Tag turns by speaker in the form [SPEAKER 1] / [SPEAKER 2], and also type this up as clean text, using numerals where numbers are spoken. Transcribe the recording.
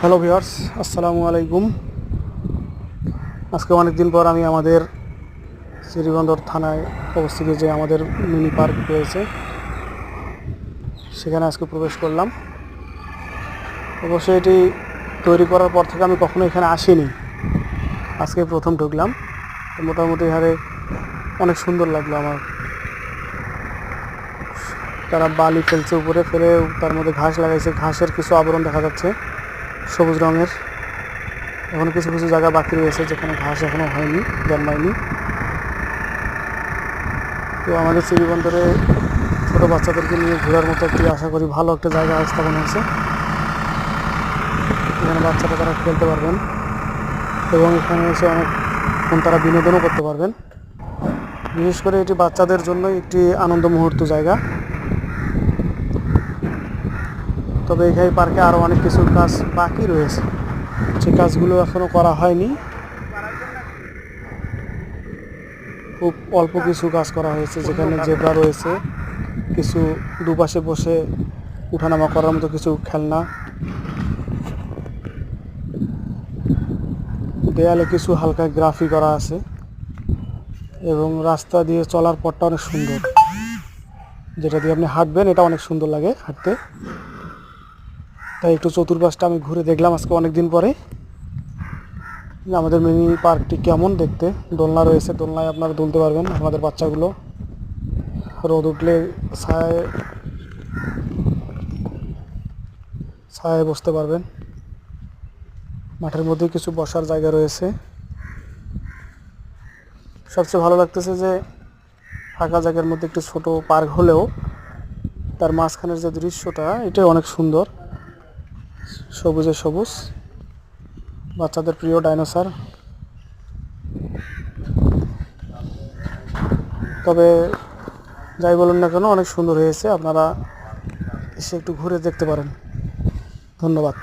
[SPEAKER 1] Hello viewers, আসসালামু আলাইকুম। আজকে অনেক দিন পর আমি আমাদের শ্রীবন্দর থানায় অবস্থিত যে আমাদের মিনি পার্ক রয়েছে সেখানে আজকে প্রবেশ করলাম। অবশ্যই এটি তৈরি করার পর থেকে আমি কখনো এখানে আসিনি, আজকে প্রথম ঢুকলাম। মোটামুটি হারে অনেক সুন্দর লাগলো আমার। তারা বালি ফেলছে, উপরে ফেলে তার মধ্যে ঘাস লাগাইছে, ঘাসের কিছু আবরণ দেখা যাচ্ছে সবুজ রঙের। এখন কিছু কিছু জায়গা বাকি রয়েছে যেখানে ঘাস এখনো হয়নি, জন্মায়নি। তো আমাদের শ্রীবন্দরে ছোটো বাচ্চাদেরকে নিয়ে ঘোরার মতো একটি আশা করি ভালো একটা জায়গা স্থাপন হয়েছে। এখানে বাচ্চারা তারা খেলতে পারবেন এবং এখানে এসে অনেকক্ষণ তারা বিনোদনও করতে পারবেন। বিশেষ করে এটি বাচ্চাদের জন্য একটি আনন্দ মুহূর্ত জায়গা। তবে এখানে পার্কে আরও অনেক কিছু কাজ বাকি রয়েছে, যে কাজগুলো এখনও করা হয়নি। খুব অল্প কিছু কাজ করা হয়েছে, যেখানে জেব্রা রয়েছে, কিছু দুপাশে বসে উঠানামা করার মতো কিছু খেলনা, দেয়ালে কিছু হালকা গ্রাফি করা আছে এবং রাস্তা দিয়ে চলার পথটা অনেক সুন্দর। যেটা দিয়ে আপনি হাঁটবেন এটা অনেক সুন্দর লাগে হাঁটতে। তাই একটু চতুর্পাশটা আমি ঘুরে দেখলাম আজকে অনেক দিন পরে। আমাদের মিনি পার্কটি কেমন দেখতে, দোলনা রয়েছে, দোলনায় আপনারা দুলতে পারবেন আমাদের বাচ্চাগুলো। রোদ উঠলে ছায়ায় বসতে পারবেন। মাঠের মধ্যে কিছু বসার জায়গা রয়েছে। সবচেয়ে ভালো লাগতেছে যে ফাঁকা জায়গার মধ্যে একটু ছোট পার্ক হলেও তার মাঝখানের যে দৃশ্যটা এটা অনেক সুন্দর, সবুজে সবুজ, বাচ্চাদের প্রিয় ডাইনোসর। তবে যাই বলুন না কেন অনেক সুন্দর হয়েছে, আপনারা এসে একটু ঘুরে দেখতে পারেন। ধন্যবাদ।